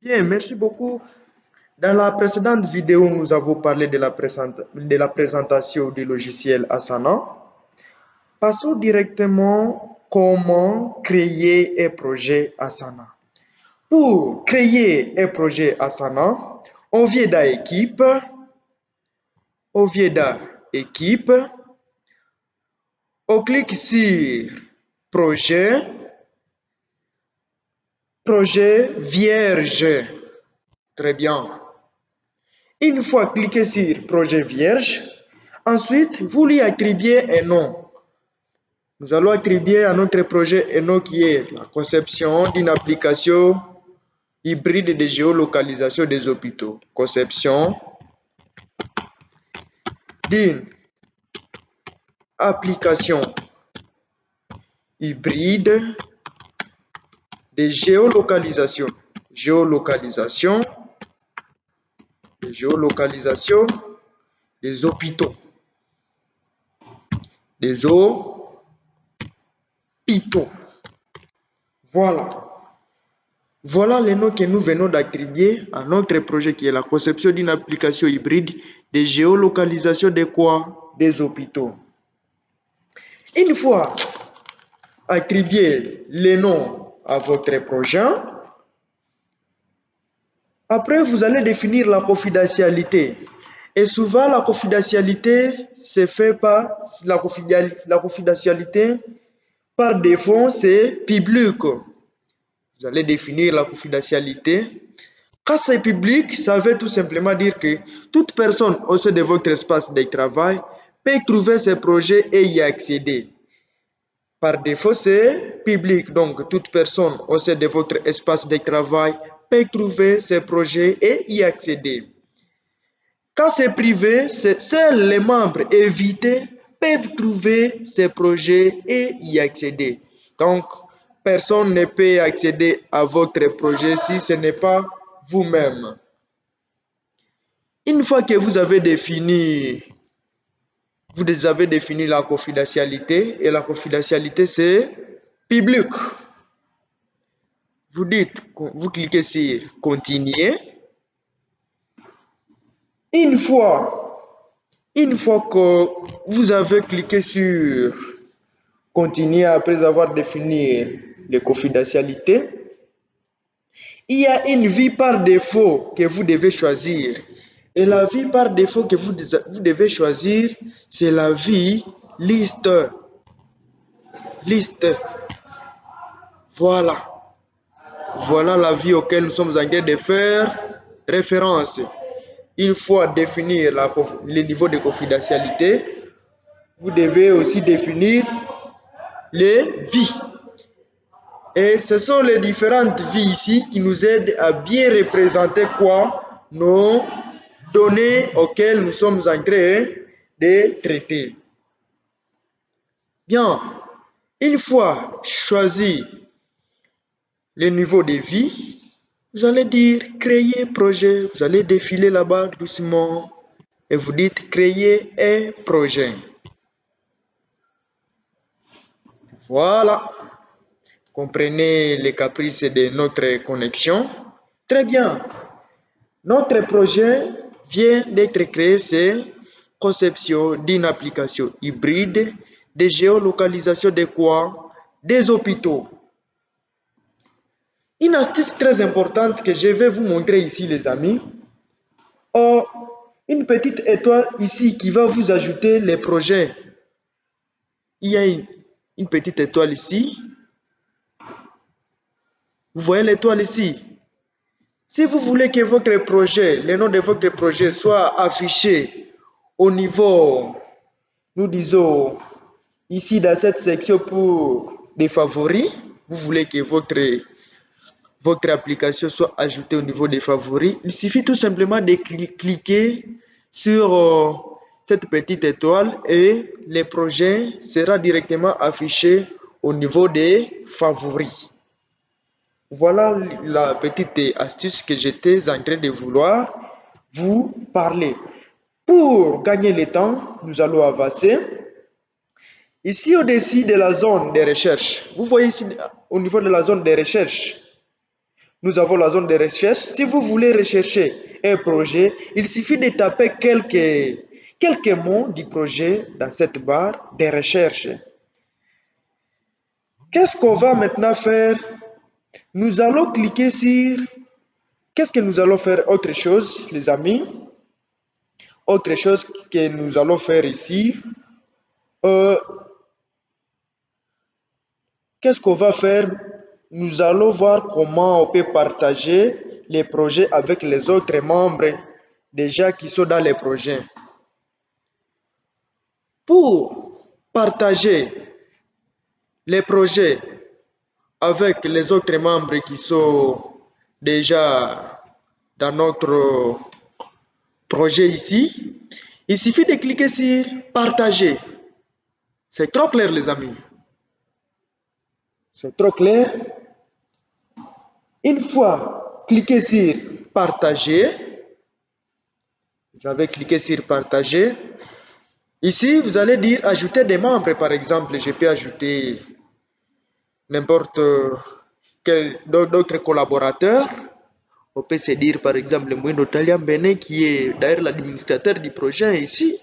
Bien, merci beaucoup. Dans la précédente vidéo, nous avons parlé de de la présentation du logiciel Asana. Passons directement comment créer un projet Asana. Pour créer un projet Asana, on vient dans équipe, on vient dans équipe, on clique sur projet, projet vierge. Très bien. Une fois cliqué sur projet vierge, ensuite vous lui attribuez un nom. Nous allons attribuer à notre projet un nom qui est la conception d'une application hybride de géolocalisation des hôpitaux. Conception d'une application hybride de géolocalisation. Géolocalisation des hôpitaux. Des hôpitaux. Voilà. Voilà les noms que nous venons d'attribuer à notre projet qui est la conception d'une application hybride de géolocalisation de quoi? Des hôpitaux. Une fois attribué les noms à votre projet, après vous allez définir la confidentialité. Et souvent la confidentialité se fait par la confidentialité par défaut, c'est public. Vous allez définir la confidentialité. Quand c'est public, ça veut tout simplement dire que toute personne au sein de votre espace de travail peut trouver ces projets et y accéder. Par défaut, c'est public. Donc, toute personne au sein de votre espace de travail peut trouver ces projets et y accéder. Quand c'est privé, seuls les membres invités peuvent trouver ces projets et y accéder. Donc, personne ne peut accéder à votre projet si ce n'est pas vous-même. Une fois que vous avez défini la confidentialité, et la confidentialité c'est public. Vous cliquez sur continuer. Une fois que vous avez cliqué sur continuer après avoir défini les confidentialités, il y a une vie par défaut que vous devez choisir. Et la vie par défaut que vous devez choisir, c'est la vie liste. Liste. Voilà. Voilà la vie auquel nous sommes en train de faire référence. Une fois définir le niveau de confidentialité, vous devez aussi définir les vies. Et ce sont les différentes vies ici qui nous aident à bien représenter quoi? Nos données auxquelles nous sommes en train de traiter. Bien, une fois choisi le niveau de vie, vous allez dire créer projet. Vous allez défiler là-bas doucement et vous dites créer un projet. Voilà. Comprenez les caprices de notre connexion. Très bien. Notre projet vient d'être créé, c'est conception d'une application hybride de géolocalisation de quoi? Des hôpitaux. Une astuce très importante que je vais vous montrer ici, les amis. Une petite étoile ici qui va vous ajouter les projets. Il y a une petite étoile ici. Vous voyez l'étoile ici. Si vous voulez que votre projet, le nom de votre projet soit affiché au niveau, nous disons, ici dans cette section pour des favoris, vous voulez que votre application soit ajoutée au niveau des favoris, il suffit tout simplement de cliquer sur cette petite étoile et le projet sera directement affiché au niveau des favoris. Voilà la petite astuce que j'étais en train de vouloir vous parler. Pour gagner le temps, nous allons avancer. Ici au-dessus de la zone de recherche, vous voyez ici au niveau de la zone de recherche, nous avons la zone de recherche. Si vous voulez rechercher un projet, il suffit de taper quelques mots du projet dans cette barre de recherche. Qu'est-ce qu'on va maintenant faire? Nous allons cliquer sur... Qu'est-ce que nous allons faire? Autre chose, les amis. Autre chose que nous allons faire ici. Qu'est-ce qu'on va faire? Nous allons voir comment on peut partager les projets avec les autres membres déjà qui sont dans les projets. Pour partager les projets avec les autres membres qui sont déjà dans notre projet ici, il suffit de cliquer sur partager. C'est trop clair, les amis. C'est trop clair. Une fois cliqué sur partager, vous avez cliqué sur partager. Ici, vous allez dire ajouter des membres, par exemple. Je peux ajouter n'importe quel d'autres collaborateurs. On peut se dire, par exemple, Mouindo Taliam Bene, qui est d'ailleurs l'administrateur du projet ici.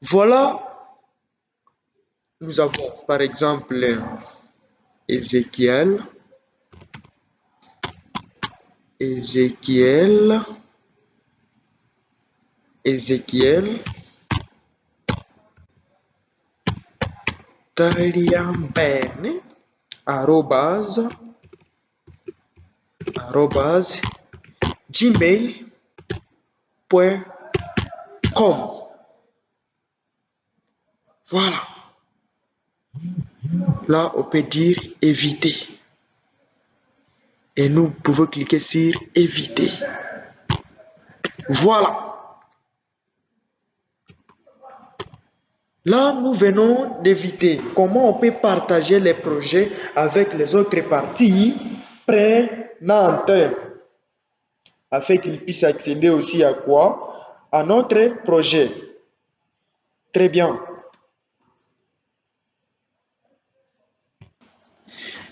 Voilà. Nous avons, par exemple, Ézéchiel, Taliam Bene, gmail.com. Voilà. Là, on peut dire éviter. Et nous pouvons cliquer sur éviter. Voilà. Là, nous venons d'éviter comment on peut partager les projets avec les autres parties prenantes afin qu'ils puissent accéder aussi à quoi? À notre projet. Très bien.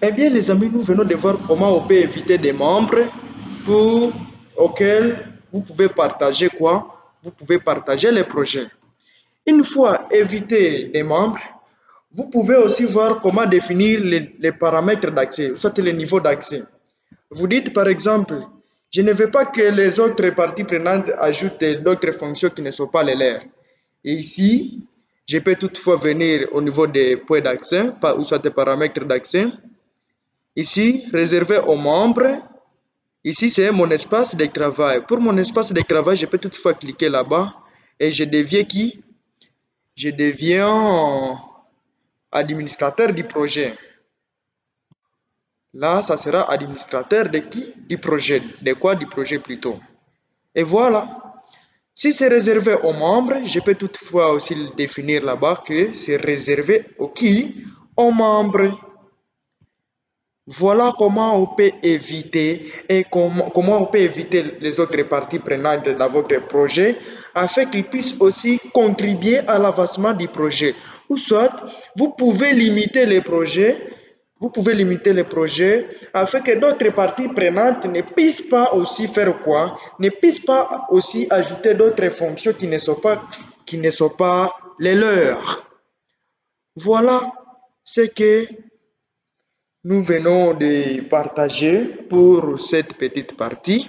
Eh bien, les amis, nous venons de voir comment on peut éviter des membres auxquels vous pouvez partager quoi? Vous pouvez partager les projets. Une fois évité des membres, vous pouvez aussi voir comment définir les paramètres d'accès, soit le niveau d'accès. Vous dites par exemple, je ne veux pas que les autres parties prenantes ajoutent d'autres fonctions qui ne sont pas les leurs. Et ici, je peux toutefois venir au niveau des points d'accès, ou soit des paramètres d'accès. Ici, réservé aux membres. Ici, c'est mon espace de travail. Pour mon espace de travail, je peux toutefois cliquer là-bas et je deviens qui? Je deviens administrateur du projet. Là, ça sera administrateur de qui? Du projet. De quoi? Du projet plutôt. Et voilà. Si c'est réservé aux membres, je peux toutefois aussi le définir là-bas que c'est réservé aux qui? Aux membres. Voilà comment on peut éviter et comment on peut éviter les autres parties prenantes dans votre projet afin qu'ils puissent aussi contribuer à l'avancement du projet. Ou soit, vous pouvez limiter les projets afin que d'autres parties prenantes ne puissent pas aussi faire quoi? Ne puissent pas aussi ajouter d'autres fonctions qui ne sont pas les leurs. Voilà ce que nous venons de partager pour cette petite partie.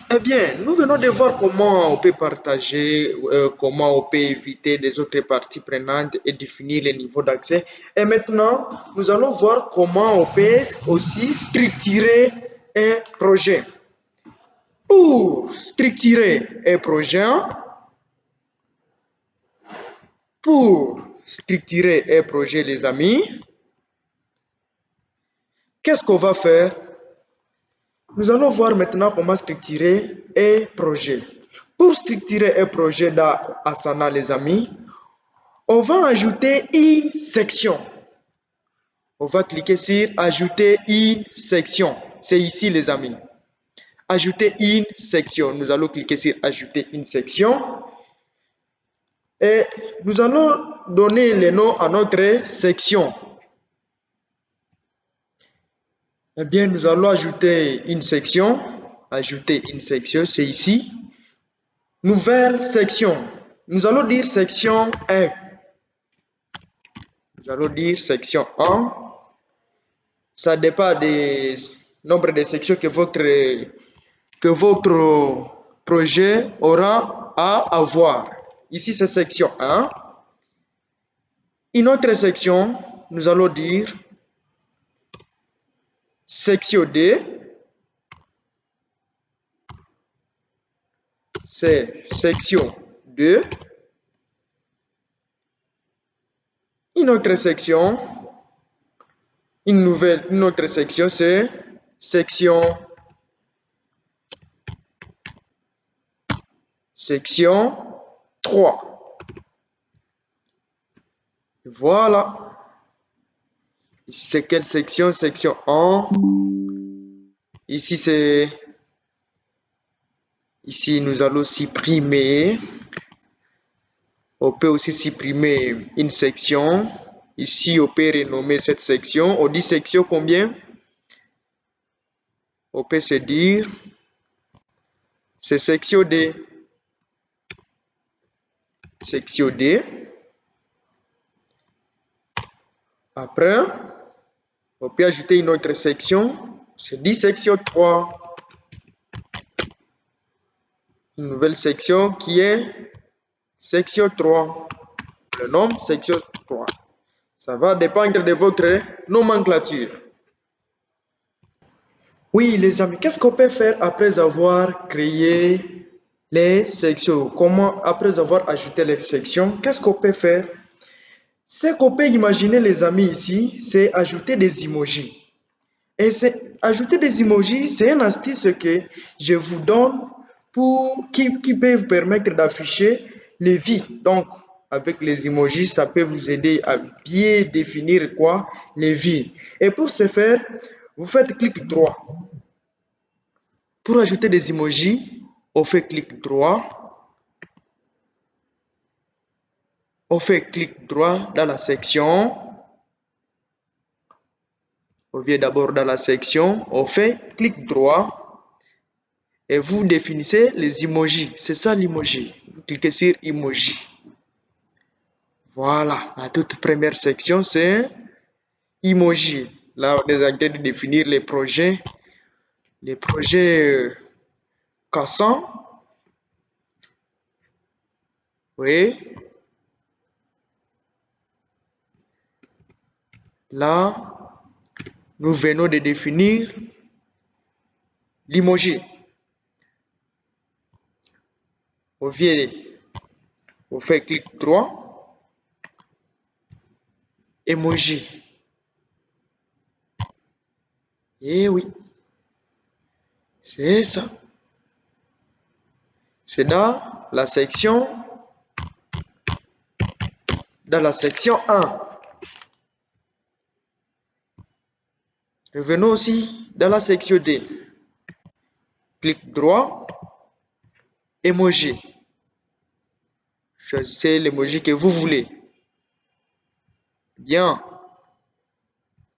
Eh bien, nous venons de voir comment on peut partager, comment on peut éviter les autres parties prenantes et définir les niveaux d'accès. Et maintenant, nous allons voir comment on peut aussi structurer un projet. Pour structurer un projet, les amis, qu'est-ce qu'on va faire? Nous allons voir maintenant comment structurer un projet. Pour structurer un projet dans Asana, les amis, on va ajouter une section. On va cliquer sur ajouter une section. C'est ici, les amis. Ajouter une section. Nous allons cliquer sur ajouter une section. Et nous allons donner le nom à notre section. Eh bien, nous allons ajouter une section. Ajouter une section, c'est ici. Nouvelle section. Nous allons dire section 1. Nous allons dire section 1. Ça dépend du nombre de sections que votre projet aura à avoir. Ici, c'est section 1. Une autre section, nous allons dire section 2. C'est section 2. Une autre section, une autre section, c'est section 3. Voilà. Ici, c'est quelle section? Section 1. Ici, c'est... Ici, nous allons supprimer. On peut aussi supprimer une section. Ici, on peut renommer cette section. On dit section combien? On peut se dire, c'est section D. Section D. Après, on peut ajouter une autre section. C'est dit section 3. Une nouvelle section qui est section 3. Le nom, section 3. Ça va dépendre de votre nomenclature. Oui, les amis, qu'est-ce qu'on peut faire après avoir créé les sections? Comment, après avoir ajouté les sections, qu'est-ce qu'on peut faire? Ce qu'on peut imaginer, les amis, ici, c'est ajouter des emojis. Et ajouter des emojis, c'est une astuce que je vous donne qui peut vous permettre d'afficher les vies. Donc, avec les emojis, ça peut vous aider à bien définir quoi? Les vies. Et pour ce faire, vous faites clic droit. Pour ajouter des emojis, on fait clic droit. On fait clic droit dans la section. On vient d'abord dans la section. On fait clic droit. Et vous définissez les emojis. C'est ça l'emoji. Vous cliquez sur emoji. Voilà. La toute première section, c'est emoji. Là, on est en train de définir les projets. Les projets cassants. Oui. Là, nous venons de définir l'emoji. On vient, on fait clic droit, emoji. Eh oui, c'est ça. C'est dans la section 1. Revenons aussi dans la section D. Clic droit, emoji. Choisissez l'emoji que vous voulez. Bien.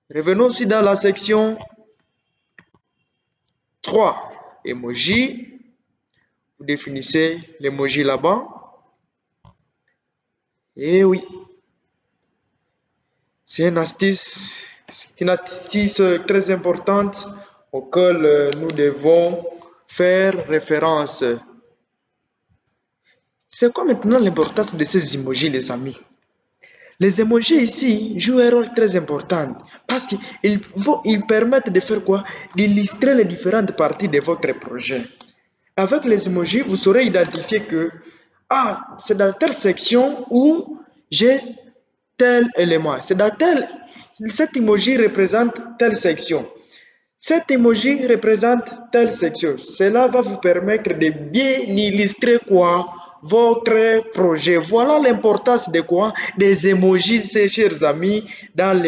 Revenons aussi dans la section 3. Emoji. Vous définissez l'emoji là-bas. Et oui. C'est une astuce très importante auquel nous devons faire référence. C'est quoi maintenant l'importance de ces emojis, les amis? Les emojis ici jouent un rôle très important parce qu'ils permettent de faire quoi? D'illustrer les différentes parties de votre projet. Avec les emojis, vous saurez identifier que c'est dans telle section où j'ai tel élément. Cet emoji représente telle section. Cet emoji représente telle section. Cela va vous permettre de bien illustrer quoi? Votre projet. Voilà l'importance de quoi? Des emojis, ces chers amis, dans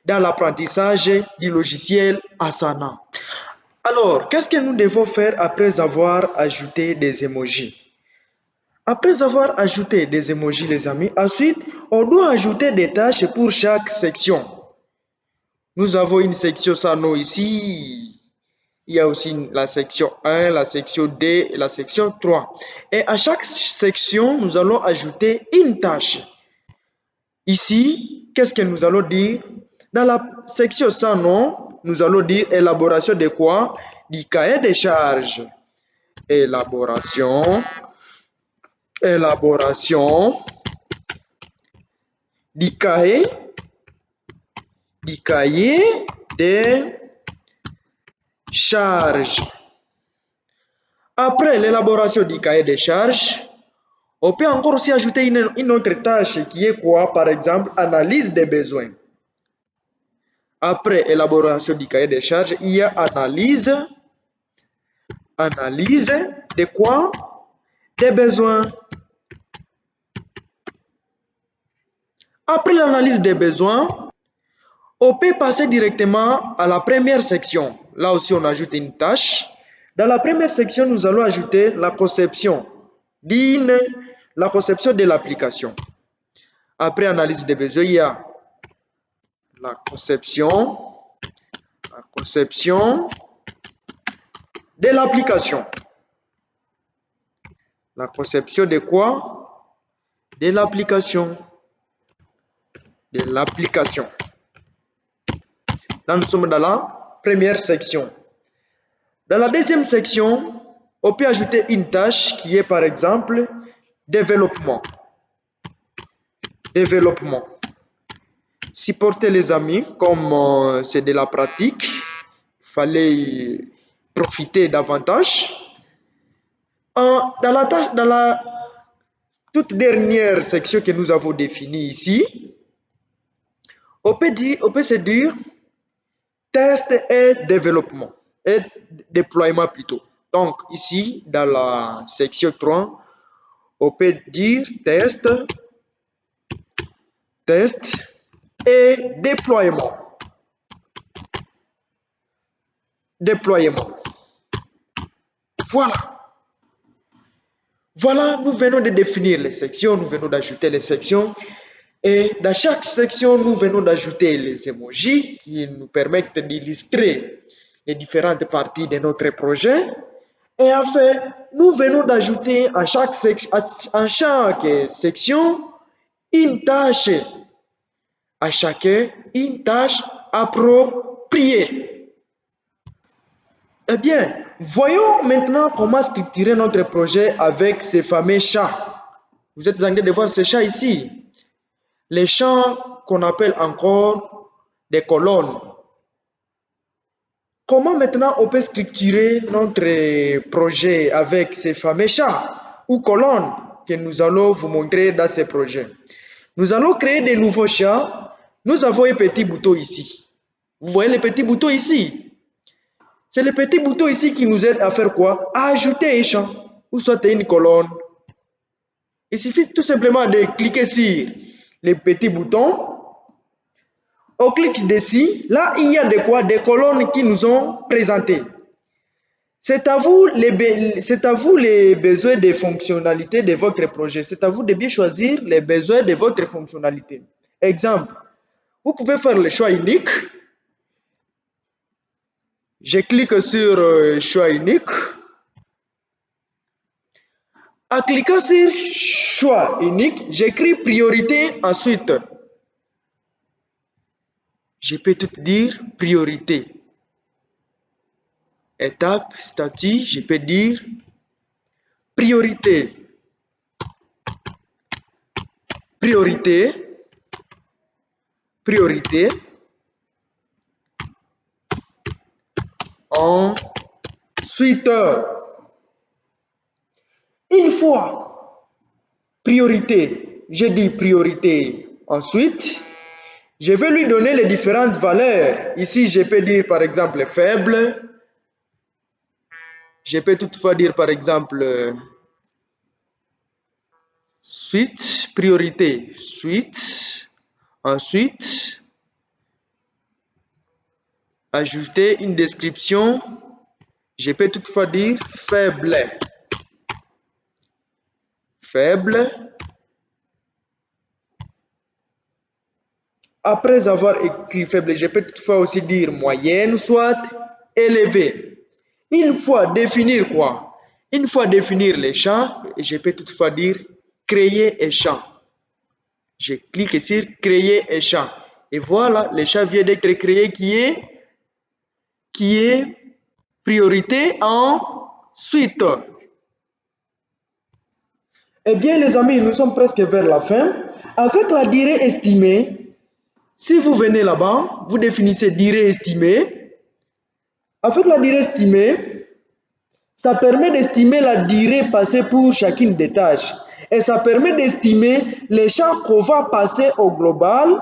l'apprentissage du logiciel Asana. Alors, qu'est-ce que nous devons faire après avoir ajouté des emojis? Après avoir ajouté des emojis, les amis, ensuite, on doit ajouter des tâches pour chaque section. Nous avons une section sans nom ici. Il y a aussi la section 1, la section 2 et la section 3. Et à chaque section, nous allons ajouter une tâche. Ici, qu'est-ce que nous allons dire? Dans la section sans nom, nous allons dire élaboration de quoi? Du cahier des charges. Élaboration du cahier des charges. Après l'élaboration du cahier des charges, on peut encore aussi ajouter une autre tâche qui est quoi? Par exemple, analyse des besoins. Après élaboration du cahier des charges, il y a analyse de quoi? Des besoins. Après l'analyse des besoins, on peut passer directement à la première section. Là aussi, on ajoute une tâche. Dans la première section, nous allons ajouter la conception de l'application. Après analyse des besoins, il y a la conception de l'application. La conception de quoi? De l'application. Là, nous sommes dans la première section. Dans la deuxième section, on peut ajouter une tâche qui est par exemple développement. Supporter les amis, comme c'est de la pratique, il fallait profiter davantage. Dans la toute dernière section que nous avons définie ici, on peut se dire test et développement, et déploiement plutôt. Donc ici, dans la section 3, on peut dire test et déploiement. Voilà, nous venons de définir les sections, nous venons d'ajouter les sections. Et dans chaque section, nous venons d'ajouter les emojis qui nous permettent d'illustrer les différentes parties de notre projet. Et enfin, nous venons d'ajouter à chaque section une tâche. À chacun, une tâche appropriée. Eh bien, voyons maintenant comment structurer notre projet avec ces fameux champs. Vous êtes en train de voir ces champs ici. Les champs qu'on appelle encore des colonnes. Comment maintenant on peut structurer notre projet avec ces fameux champs ou colonnes que nous allons vous montrer dans ces projets? Nous allons créer de nouveaux champs. Nous avons un petit bouton ici. Vous voyez le petit bouton ici? C'est le petit bouton ici qui nous aide à faire quoi? À ajouter un champ ou soit une colonne. Il suffit tout simplement de cliquer sur le petit bouton. On clique dessus. Là, il y a des colonnes qui nous sont présentées. C'est à vous les besoins de fonctionnalité de votre projet. C'est à vous de bien choisir les besoins de votre fonctionnalité. Exemple, vous pouvez faire le choix unique. Je clique sur choix unique. En cliquant sur choix unique, j'écris priorité ensuite. Je peux tout dire priorité. Étape, statut, je peux dire priorité. Ensuite, une fois priorité, je dis priorité. Ensuite, je vais lui donner les différentes valeurs. Ici, je peux dire par exemple faible. Je peux toutefois dire par exemple suite, priorité, suite. Ensuite, ajouter une description. Je peux toutefois dire faible. Après avoir écrit faible, je peux toutefois aussi dire moyenne, soit élevée. Une fois définir quoi? Une fois définir les champs, je peux toutefois dire créer un champ. Je clique sur créer un champ. Et voilà, le champ vient d'être créé qui est priorité ensuite. Eh bien, les amis, nous sommes presque vers la fin. Avec la durée estimée, si vous venez là-bas, vous définissez durée estimée. Avec la durée estimée, ça permet d'estimer la durée passée pour chacune des tâches. Et ça permet d'estimer les champs qu'on va passer au global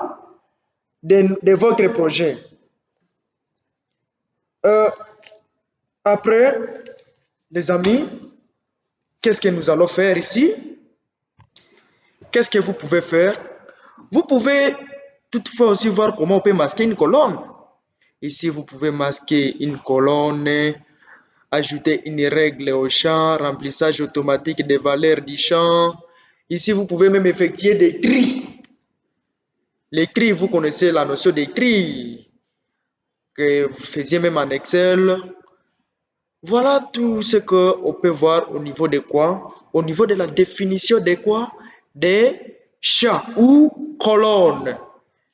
de votre projet. Après, les amis, qu'est-ce que nous allons faire ici? Qu'est-ce que vous pouvez faire? Vous pouvez toutefois aussi voir comment on peut masquer une colonne. Ici, vous pouvez masquer une colonne, ajouter une règle au champ, remplissage automatique des valeurs du champ. Ici, vous pouvez même effectuer des tris. Les tris, vous connaissez la notion des tris que vous faisiez même en Excel. Voilà tout ce qu'on peut voir au niveau de quoi? Au niveau de la définition de quoi? Des champs ou colonnes.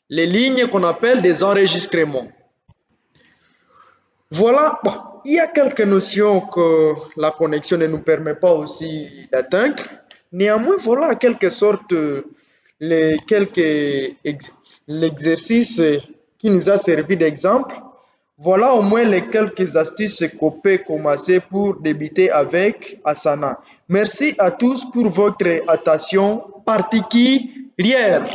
Les lignes qu'on appelle des enregistrements. Voilà, bon, il y a quelques notions que la connexion ne nous permet pas aussi d'atteindre. Néanmoins, voilà en quelque sorte l'exercice qui nous a servi d'exemple. Voilà au moins les quelques astuces qu'on peut commencer pour débuter avec Asana. Merci à tous pour votre attention particulière.